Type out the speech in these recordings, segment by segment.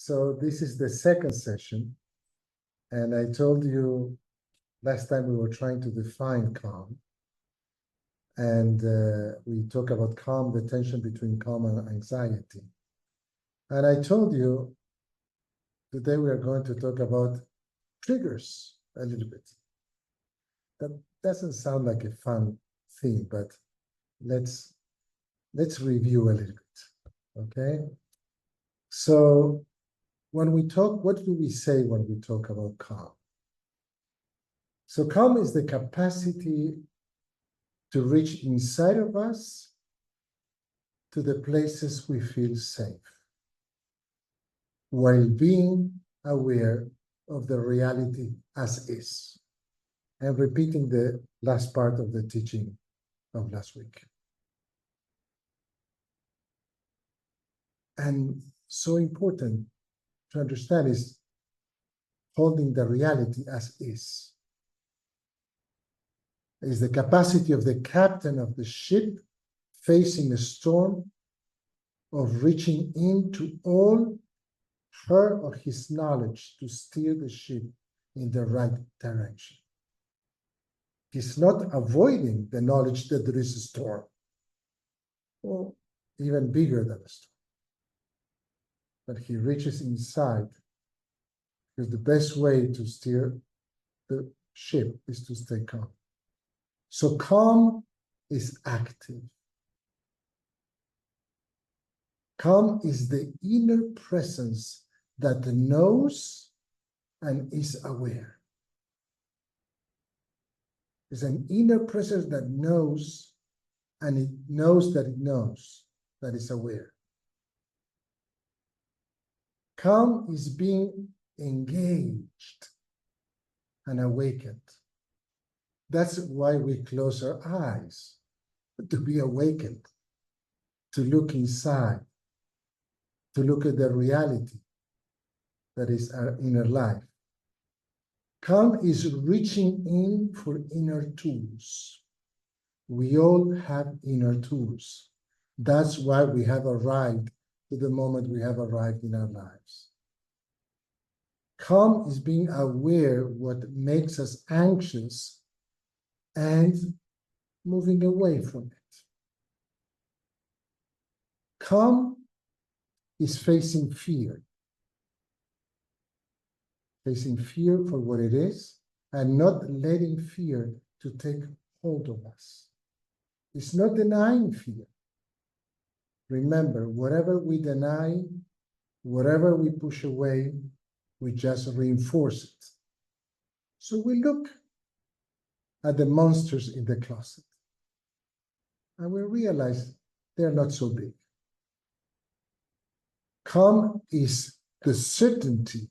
So this is the second session. And I told you last time we were trying to define calm. And we talk about calm, the tension between calm and anxiety. And I told you today we are going to talk about triggers a little bit. That doesn't sound like a fun thing, but let's review a little bit, okay? So when we talk, what do we say when we talk about calm? So calm is the capacity to reach inside of us to the places we feel safe, while being aware of the reality as is. And repeating the last part of the teaching of last week. And so important to understand is holding the reality as is. It is the capacity of the captain of the ship facing a storm of reaching into all her or his knowledge to steer the ship in the right direction. He's not avoiding the knowledge that there is a storm, or even bigger than a storm. But he reaches inside, because the best way to steer the ship is to stay calm. So calm is active. Calm is the inner presence that knows and is aware. It's an inner presence that knows, and it knows, that is aware. Calm is being engaged and awakened. That's why we close our eyes, to be awakened, to look inside, to look at the reality that is our inner life. Calm is reaching in for inner tools. We all have inner tools. That's why we have arrived to the moment we have arrived in our lives. Calm is being aware what makes us anxious and moving away from it. Calm is facing fear for what it is, and not letting fear to take hold of us. It's not denying fear. Remember, whatever we deny, whatever we push away, we just reinforce it. So we look at the monsters in the closet, and we realize they're not so big. Calm is the certainty.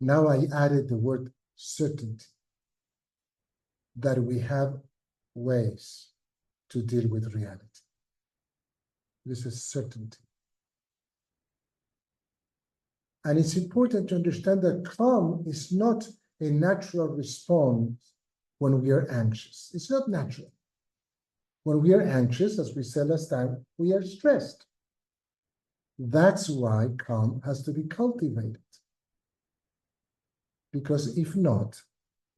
Now I added the word certainty, that we have ways to deal with reality. This is certainty. And it's important to understand that calm is not a natural response when we are anxious. It's not natural. When we are anxious, as we said last time, we are stressed. That's why calm has to be cultivated. Because if not,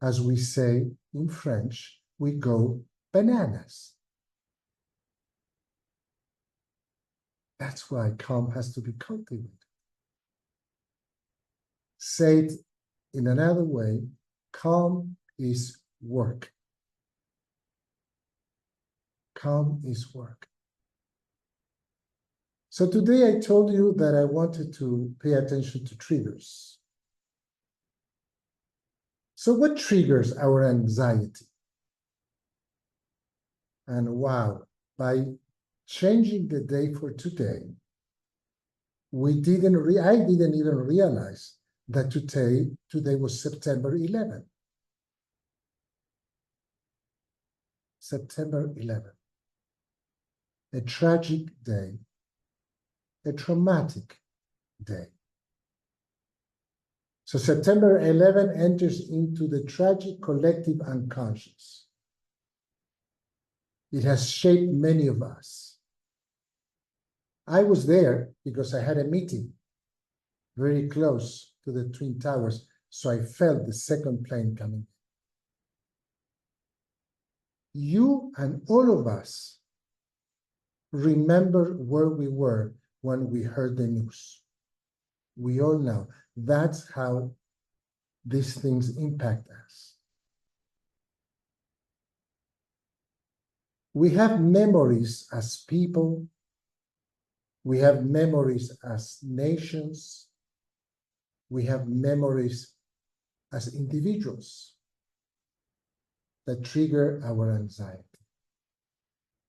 as we say in French, we go bananas. That's why calm has to be cultivated. Say it in another way, calm is work. Calm is work. So today I told you that I wanted to pay attention to triggers. So what triggers our anxiety? And wow, by changing the day for today, I didn't even realize that today was September 11th. September 11th. A tragic day, a traumatic day. So September 11 enters into the tragic collective unconscious. It has shaped many of us. I was there because I had a meeting very close to the Twin Towers, so I felt the second plane coming. You and all of us remember where we were when we heard the news. We all know that's how these things impact us. We have memories as people. We have memories as nations. We have memories as individuals that trigger our anxiety.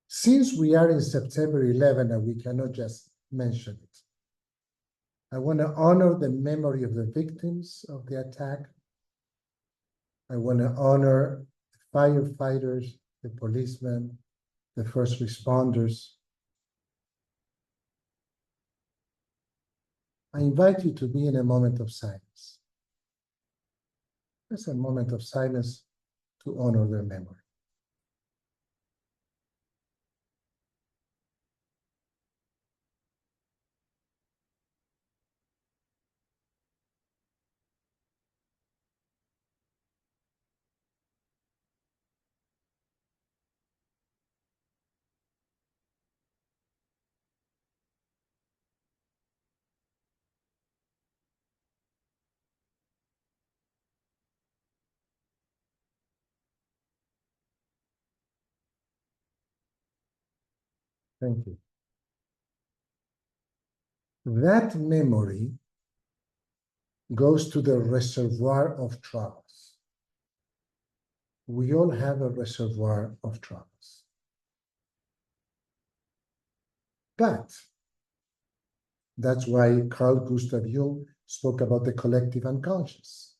Since we are in September 11 and we cannot just mention it, I want to honor the memory of the victims of the attack. I want to honor the firefighters, the policemen, the first responders. I invite you to be in a moment of silence. Just a moment of silence to honor their memory. Thank you. That memory goes to the reservoir of traumas. We all have a reservoir of traumas. But that's why Carl Gustav Jung spoke about the collective unconscious.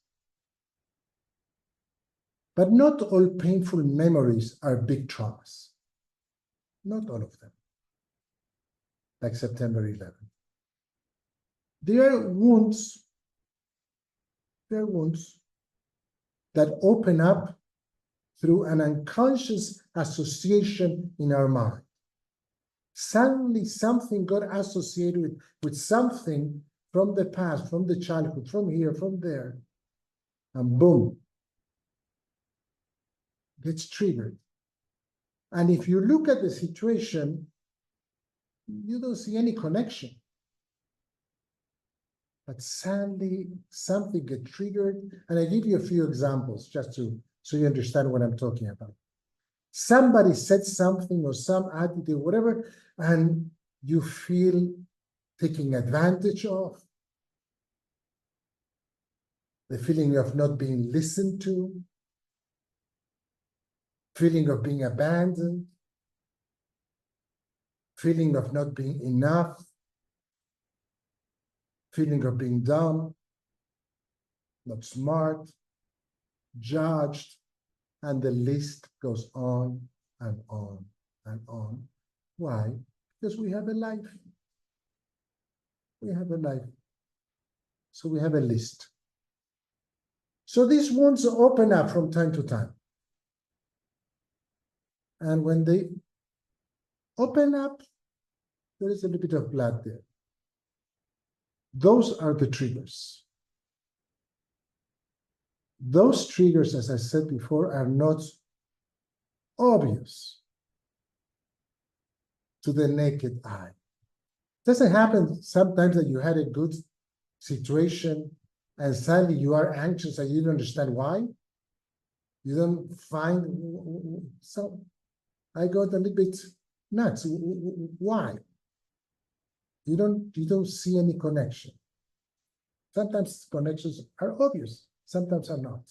But not all painful memories are big traumas. Not all of them. Like September 11. There are wounds that open up through an unconscious association in our mind. Suddenly something got associated with something from the past, from the childhood, from here, from there, and boom, gets triggered. And if you look at the situation, you don't see any connection. But suddenly something gets triggered, and I give you a few examples just so you understand what I'm talking about. Somebody said something or some attitude, whatever, and you feel taken advantage of. The feeling of not being listened to, feeling of being abandoned, feeling of not being enough, feeling of being dumb, not smart, judged, and the list goes on and on and on. Why? Because we have a life. We have a life. So we have a list. So these wounds open up from time to time. And when they open up, there is a little bit of blood there. Those are the triggers. Those triggers, as I said before, are not obvious to the naked eye. Doesn't happen sometimes that you had a good situation and suddenly you are anxious and you don't understand why? You don't find, so I got a little bit nuts. Why? You don't see any connection. Sometimes connections are obvious, sometimes are not.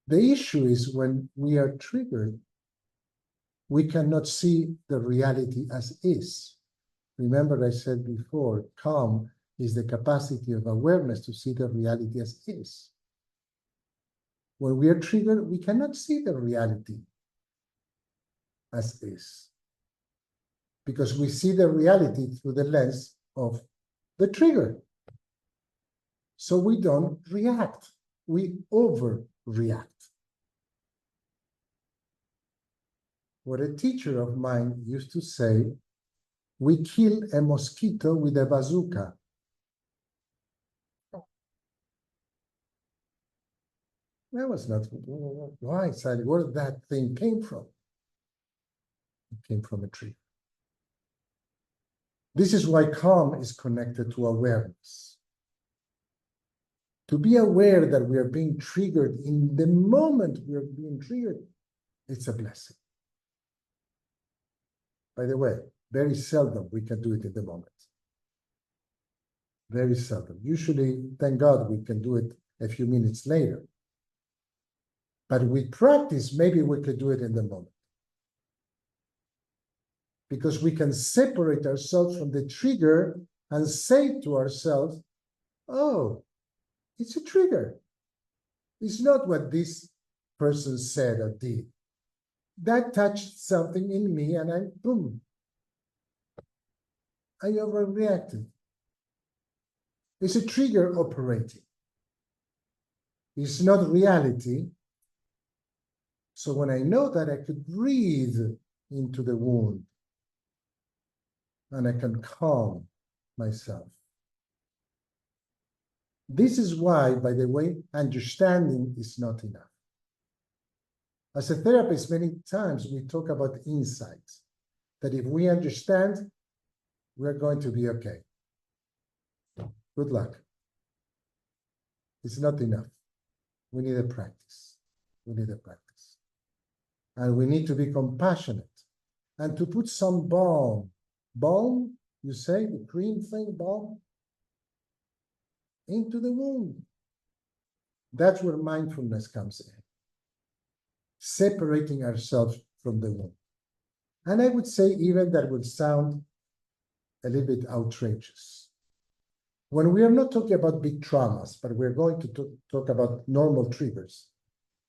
The issue is when we are triggered, we cannot see the reality as is. Remember I said before, calm is the capacity of awareness to see the reality as is. When we are triggered, we cannot see the reality as is. Because we see the reality through the lens of the trigger. So we don't react, we overreact. What a teacher of mine used to say We kill a mosquito with a bazooka. That was not why, Sally, where that thing came from. It came from a tree. This is why calm is connected to awareness. To be aware that we are being triggered in the moment we are being triggered, it's a blessing. By the way, very seldom we can do it in the moment. Very seldom. Usually, thank God, we can do it a few minutes later. But with practice, maybe we could do it in the moment. Because we can separate ourselves from the trigger and say to ourselves, oh, it's a trigger. It's not what this person said or did. That touched something in me and boom, I overreacted. It's a trigger operating. It's not reality. So when I know that, I could breathe into the wound and I can calm myself. This is why, by the way, understanding is not enough. As a therapist, many times we talk about insights, that if we understand, we're going to be okay. Good luck. It's not enough. We need a practice. We need a practice. And we need to be compassionate and to put some balm. Balm, you say, the cream thing, balm, into the wound. That's where mindfulness comes in. Separating ourselves from the wound. And I would say even that would sound a little bit outrageous. When we are not talking about big traumas, but we're going to talk about normal triggers,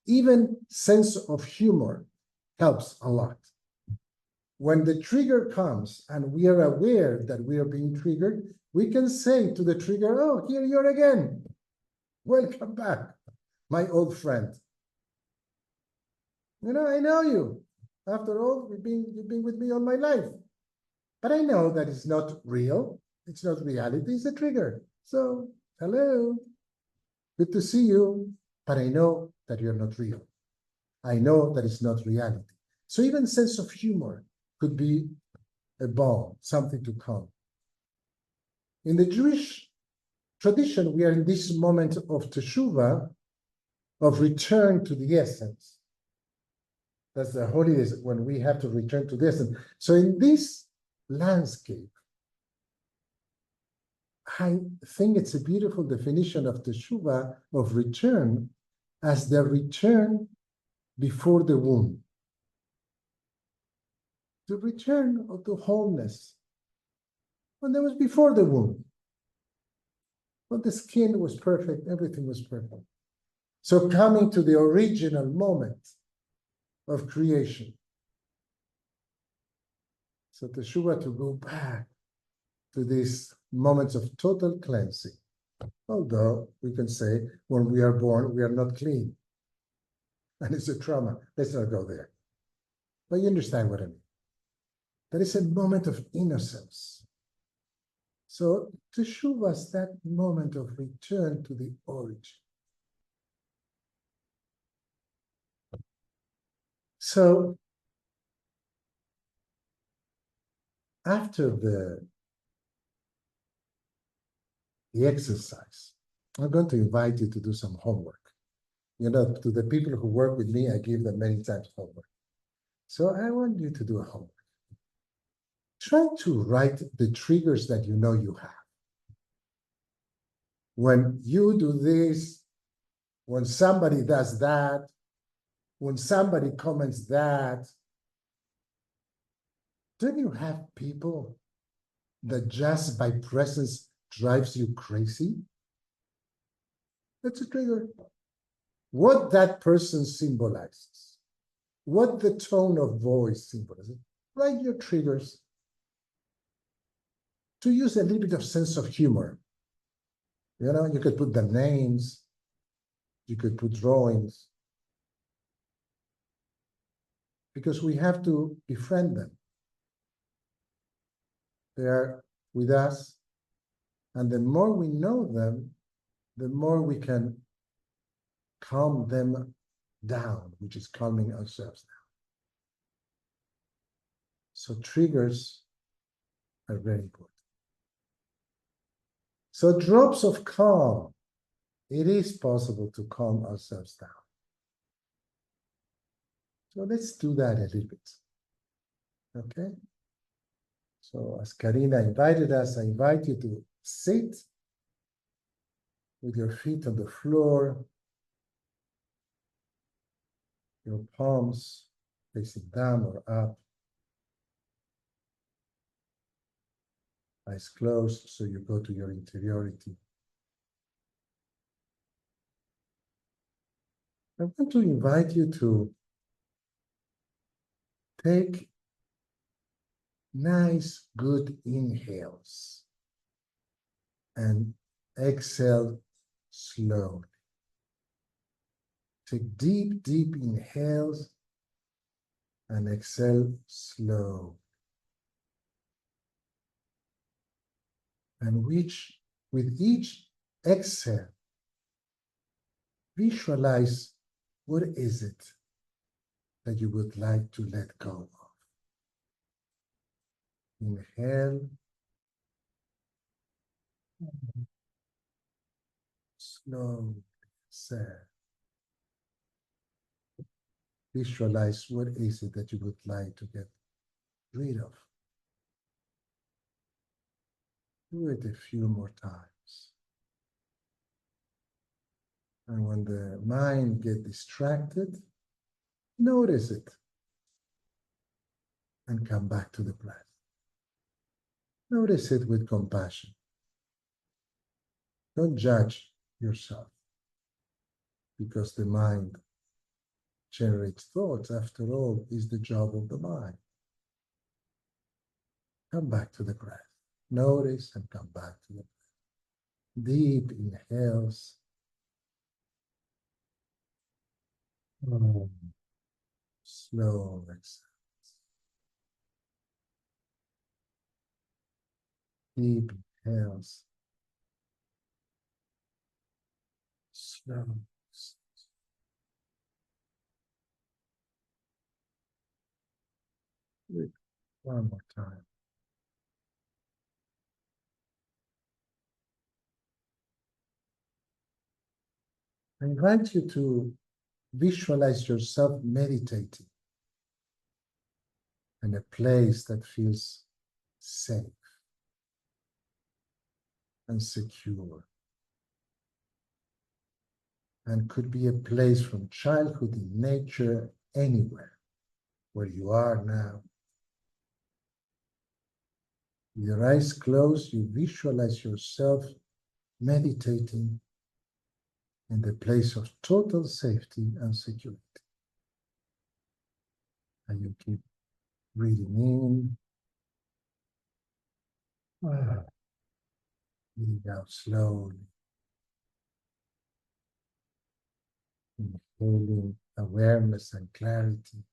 even sense of humor helps a lot. When the trigger comes and we are aware that we are being triggered, we can say to the trigger, oh, here you are again. Welcome back, my old friend. You know, I know you. After all, you've been with me all my life. But I know that it's not real. It's not reality. It's a trigger. So, hello. Good to see you. But I know that you're not real. I know that it's not reality. So even sense of humor could be a balm, something to calm. In the Jewish tradition, we are in this moment of teshuvah, of return to the essence. That's the holidays when we have to return to the essence. So in this landscape, I think it's a beautiful definition of teshuvah, of return, as the return before the womb. The return of the wholeness. When that was before the womb. When the skin was perfect, everything was perfect. So coming to the original moment of creation. So teshuvah, to go back to these moments of total cleansing. Although we can say when we are born, we are not clean. And it's a trauma. Let's not go there. But you understand what I mean. That is a moment of innocence. So teshuvah is that moment of return to the origin. So after the exercise, I'm going to invite you to do some homework. You know, to the people who work with me, I give them many times homework. So I want you to do a homework. Try to write the triggers that you know you have. When you do this, when somebody does that, when somebody comments that, don't you have people that just by presence drives you crazy? That's a trigger. What that person symbolizes, what the tone of voice symbolizes, write your triggers. To use a little bit of sense of humor. You know, you could put the names, you could put drawings, because we have to befriend them. They are with us. And the more we know them, the more we can calm them down, which is calming ourselves down. So triggers are very important. So drops of calm. It is possible to calm ourselves down. So let's do that a little bit. Okay? So as Karina invited us, I invite you to sit with your feet on the floor, your palms facing down or up, eyes closed, so you go to your interiority. I want to invite you to take nice, good inhales and exhale slowly. Take deep, deep inhales and exhale slow. And with each exhale, visualize what is it that you would like to let go of. Inhale, slowly exhale. Visualize what is it that you would like to get rid of. Do it a few more times. And when the mind gets distracted, notice it and come back to the breath. Notice it with compassion. Don't judge yourself because the mind generates thoughts. After all, is the job of the mind. Come back to the breath. Notice and come back to the breath. Deep inhales. Slow exhales. Deep inhales. Slow. One more time. I invite you to visualize yourself meditating in a place that feels safe and secure, and could be a place from childhood in nature, anywhere where you are now. With your eyes closed, you visualize yourself meditating in the place of total safety and security. And you keep breathing in, breathing out slowly, inhaling awareness and clarity,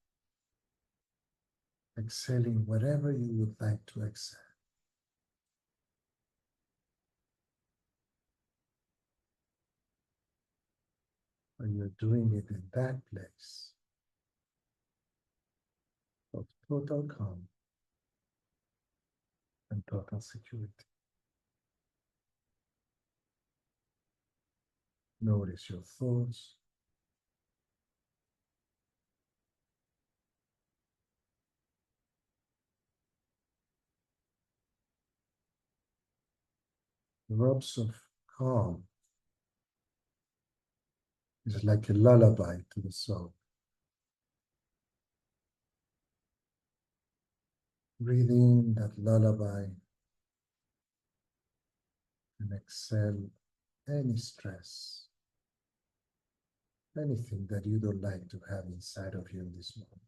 exhaling whatever you would like to exhale. And you're doing it in that place of total calm and total security. Notice your thoughts. Drops of calm is like a lullaby to the soul. Breathe in that lullaby and exhale any stress, anything that you don't like to have inside of you in this moment.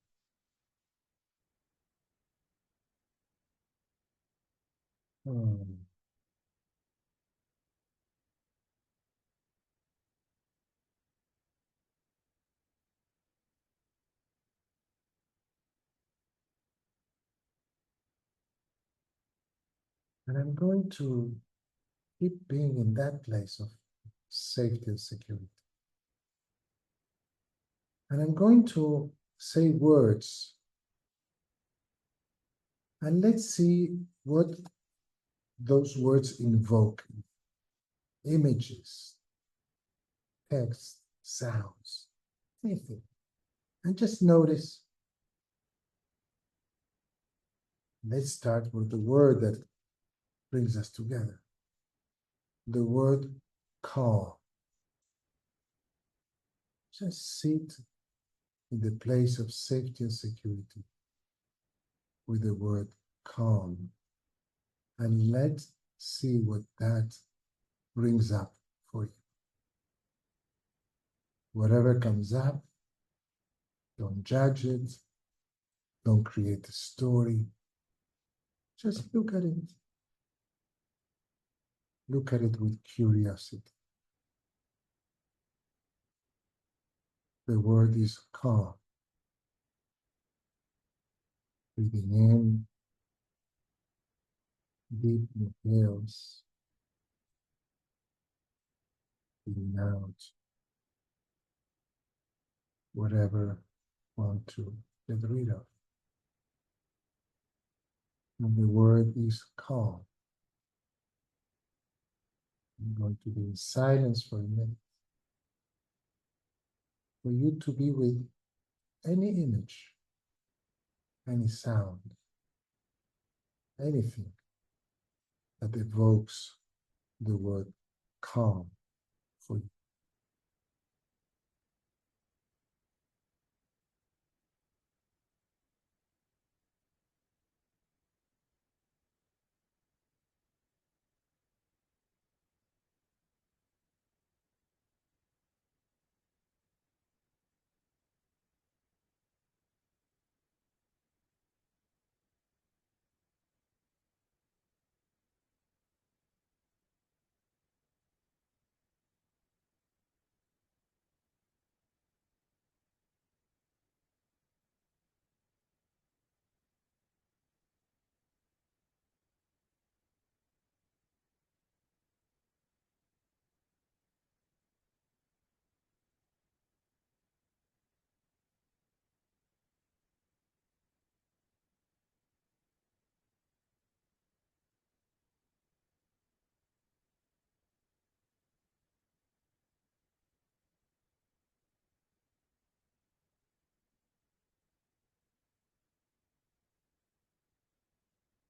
And I'm going to keep being in that place of safety and security. And I'm going to say words, and let's see what those words invoke: images, text, sounds, anything. And just notice. Let's start with the word that brings us together. The word calm. Just sit in the place of safety and security with the word calm, and let's see what that brings up for you. Whatever comes up, don't judge it, don't create a story. Just look at it. Look at it with curiosity. The word is calm. Breathing in, deep inhales, breathing out, whatever you want to get rid of. And the word is calm. I'm going to be in silence for a minute for you to be with any image, any sound, anything that evokes the word calm for you.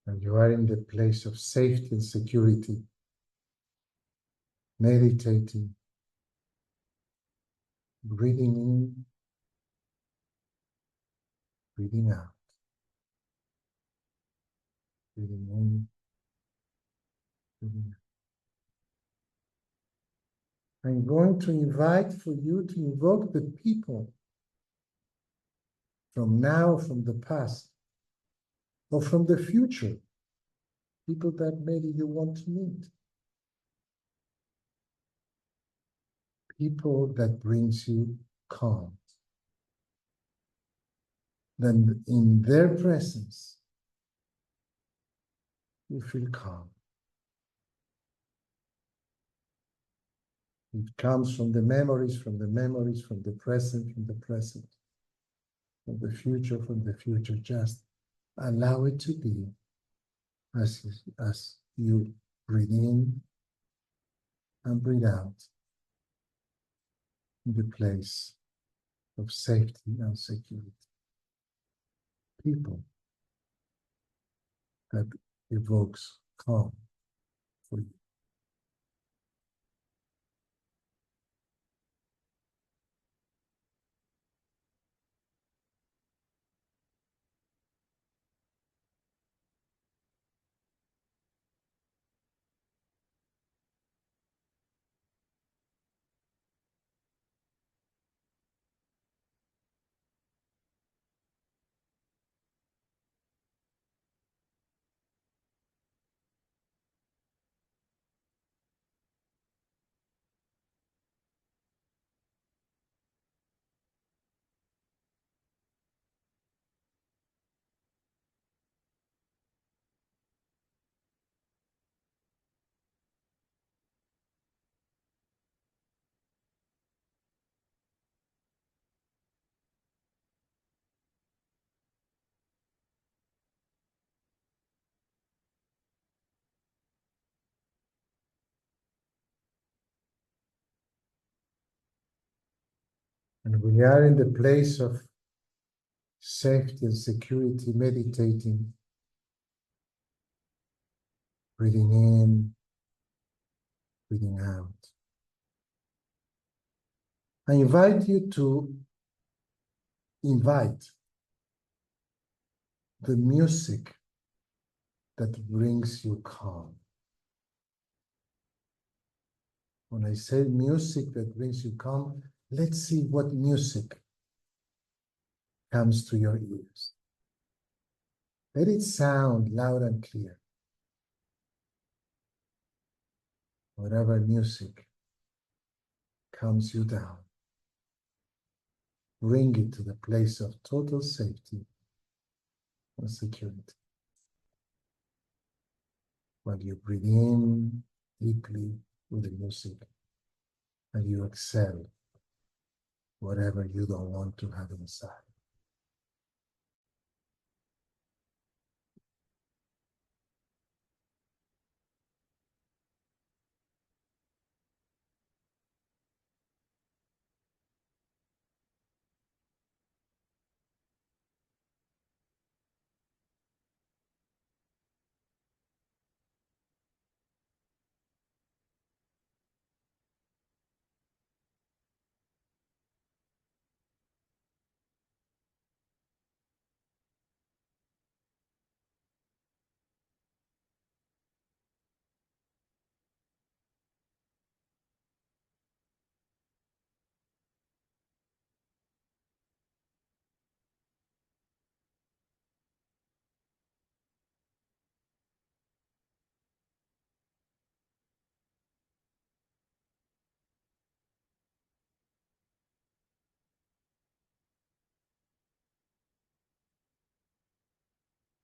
And you are in the place of safety and security, meditating, breathing in, breathing out, breathing in, breathing out. I'm going to invite for you to invoke the people from now, from the past, or from the future, people that maybe you want to meet, people that brings you calm. Then in their presence, you feel calm. It comes from the memories, from the memories, from the present, from the present, from the future, from the future. Just allow it to be as you breathe in and breathe out in the place of safety and security. People that evokes calm for you. And we are in the place of safety and security, meditating, breathing in, breathing out. I invite you to invite the music that brings you calm. When I say music that brings you calm, let's see what music comes to your ears. Let it sound loud and clear. Whatever music calms you down, bring it to the place of total safety and security. While you breathe in deeply with the music and you exhale whatever you don't want to have inside.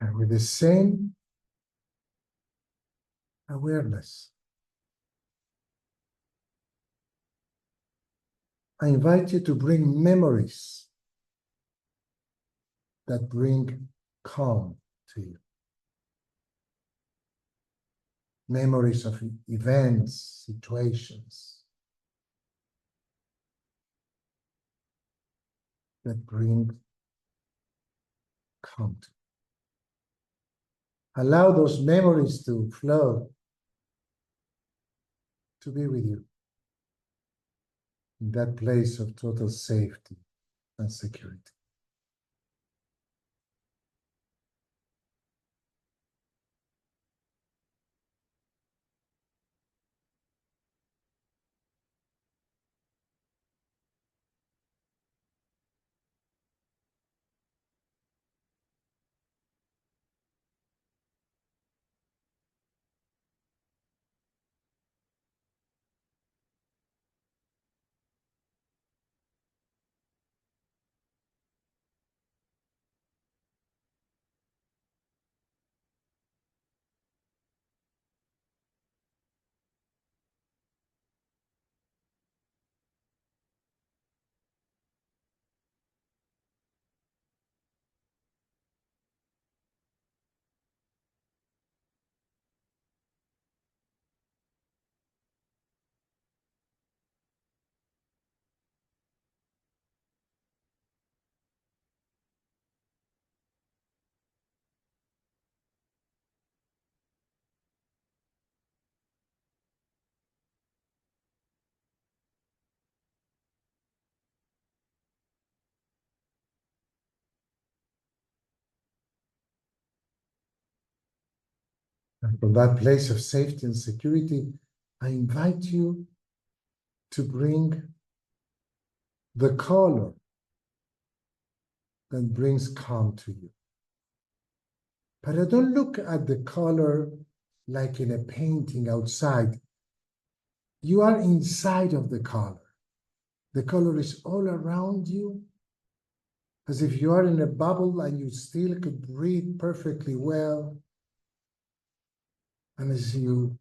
And with the same awareness, I invite you to bring memories that bring calm to you. Memories of events, situations that bring calm to you. Allow those memories to flow, to be with you in that place of total safety and security. And from that place of safety and security, I invite you to bring the color that brings calm to you. But I don't look at the color like in a painting outside. You are inside of the color. The color is all around you, as if you are in a bubble and you still could breathe perfectly well. And as you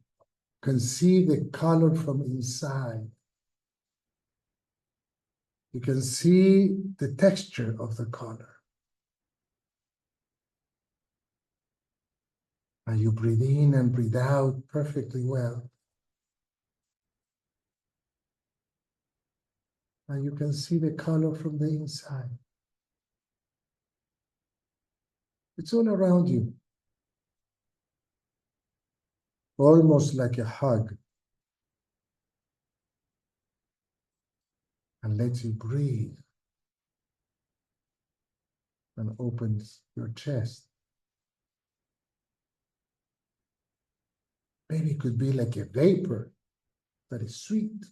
can see the color from inside, you can see the texture of the color. And you breathe in and breathe out perfectly well. And you can see the color from the inside. It's all around you. Almost like a hug. And let you breathe. And opens your chest. Maybe it could be like a vapor that is sweet.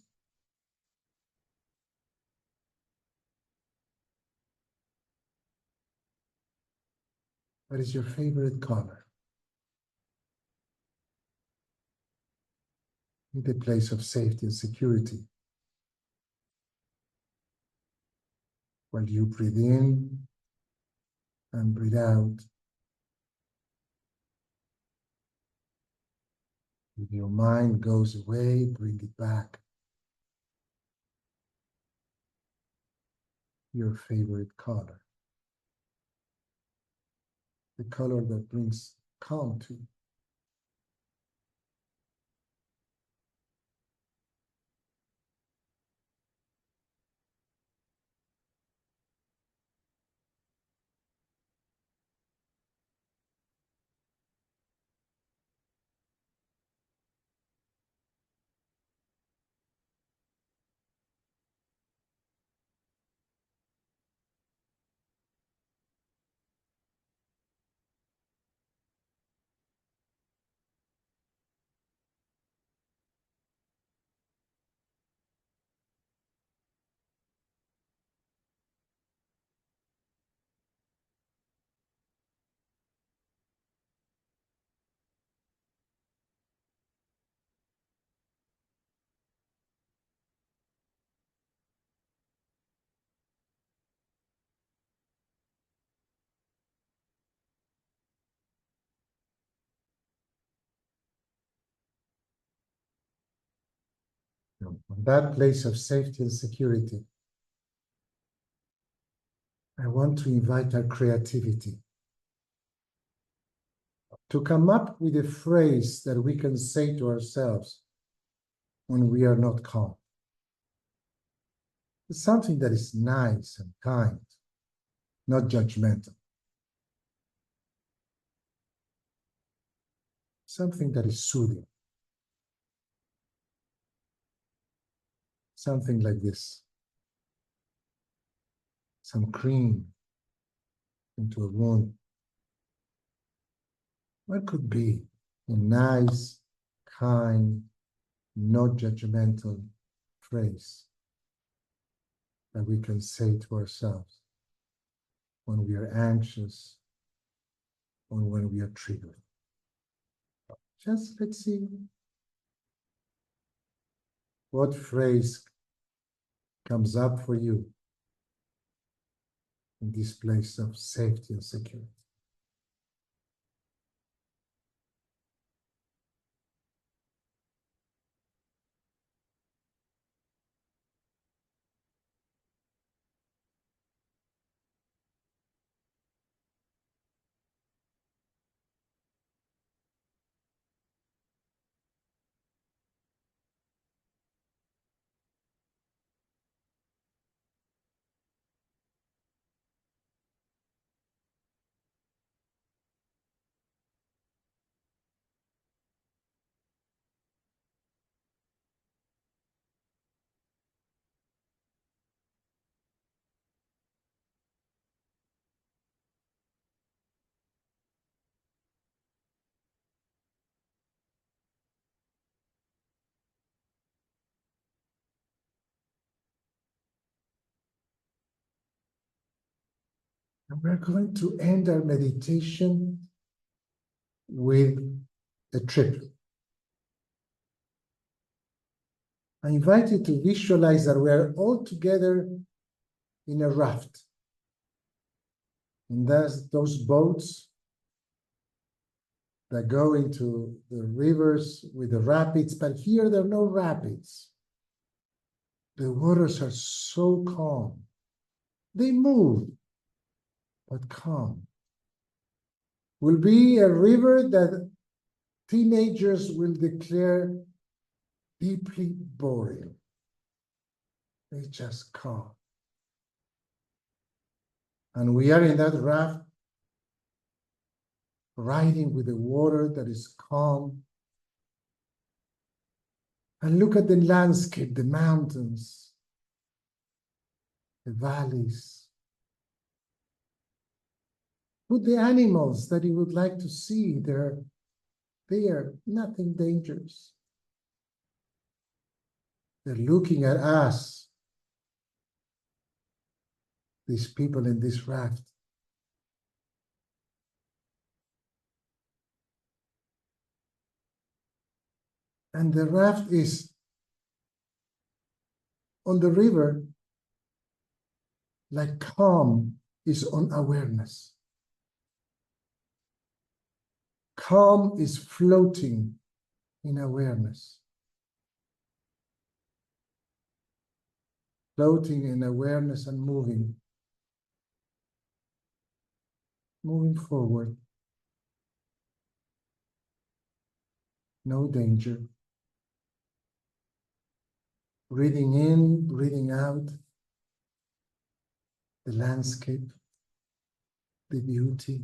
What is your favorite color? In the place of safety and security. While you breathe in and breathe out, if your mind goes away, bring it back. Your favorite color. The color that brings calm to you. From that place of safety and security, I want to invite our creativity to come up with a phrase that we can say to ourselves when we are not calm. It's something that is nice and kind, not judgmental. Something that is soothing. Something like this. Some cream into a wound. What could be a nice, kind, not judgmental phrase that we can say to ourselves when we are anxious or when we are triggered? Just let's see what phrase comes up for you in this place of safety and security. And we're going to end our meditation with a trip. I invite you to visualize that we are all together in a raft. And those boats that go into the rivers with the rapids, but here there are no rapids. The waters are so calm. They move, but calm. Will be a river that teenagers will declare deeply boring. They just calm. And we are in that raft, riding with the water that is calm. And look at the landscape, the mountains, the valleys. Put the animals that you would like to see. They're there, nothing dangerous. They're looking at us, these people in this raft. And the raft is on the river, like calm is on awareness. Calm is floating in awareness. Floating in awareness and moving. Moving forward. No danger. Breathing in, breathing out. The landscape, the beauty,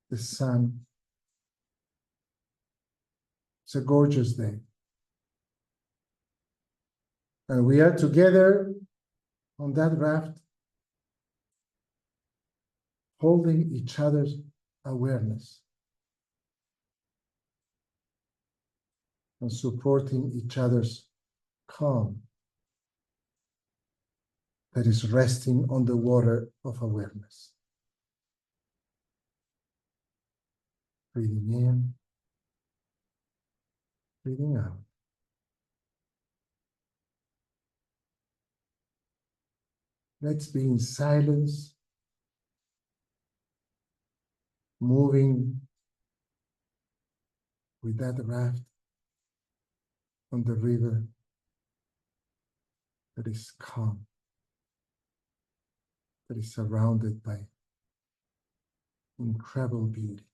the sun. It's a gorgeous day. And we are together on that raft, holding each other's awareness and supporting each other's calm that is resting on the water of awareness. Breathing in, breathing out. Let's be in silence, moving with that raft on the river that is calm, that is surrounded by incredible beauty.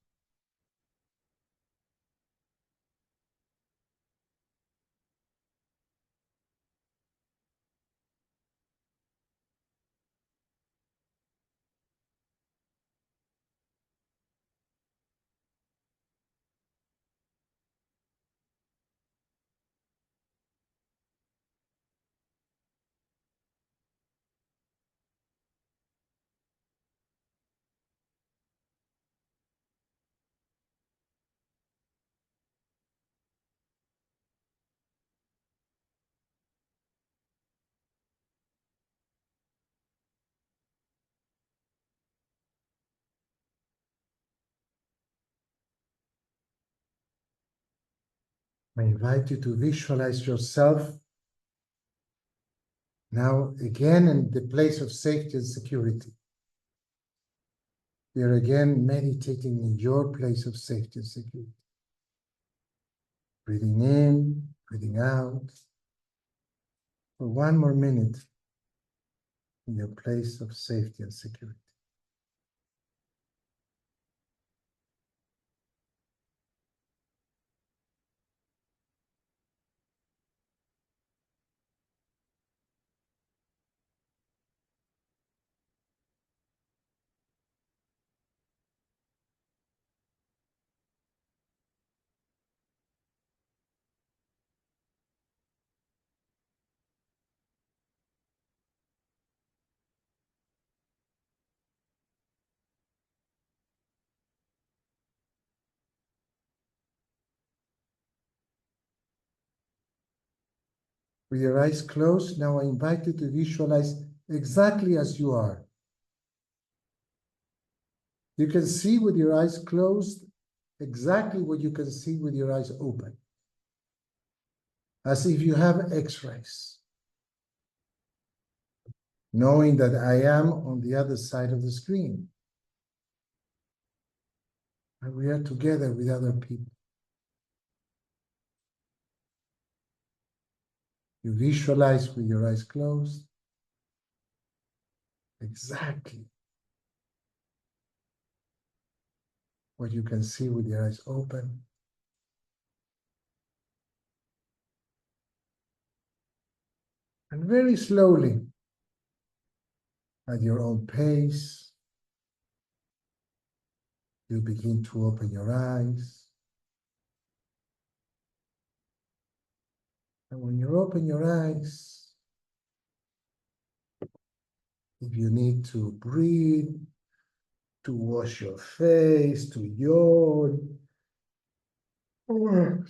I invite you to visualize yourself now again in the place of safety and security. You're again meditating in your place of safety and security. Breathing in, breathing out. For one more minute in your place of safety and security. With your eyes closed, now I invite you to visualize exactly as you are. You can see with your eyes closed exactly what you can see with your eyes open. As if you have X-rays. Knowing that I am on the other side of the screen. And we are together with other people. You visualize with your eyes closed exactly what you can see with your eyes open. And very slowly, at your own pace, you begin to open your eyes. And when you open your eyes, if you need to breathe, to wash your face, to yawn, or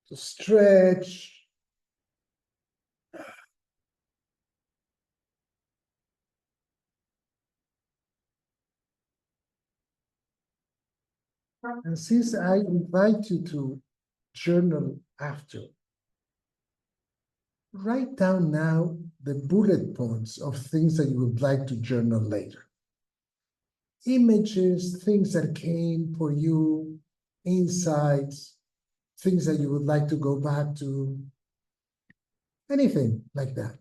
to stretch, and since I invite you to journal after, write down now the bullet points of things that you would like to journal later. Images, things that came for you, insights, things that you would like to go back to, anything like that,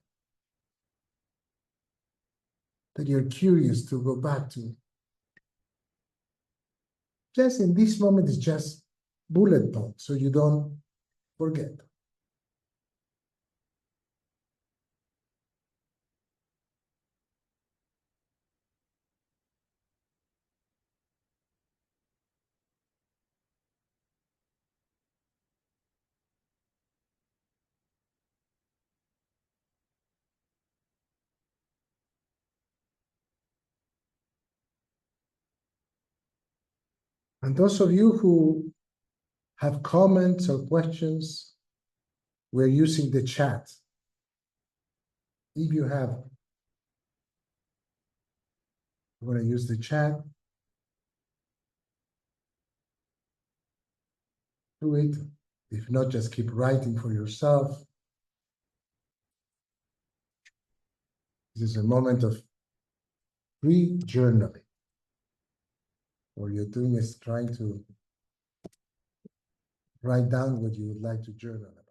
that you're curious to go back to. Just in this moment, it's just bullet points, so you don't forget. And those of you who have comments or questions, we're using the chat. If you have, I'm going to use the chat. Do it. If not, just keep writing for yourself. This is a moment of free journaling. What you're doing is trying to write down what you would like to journal about.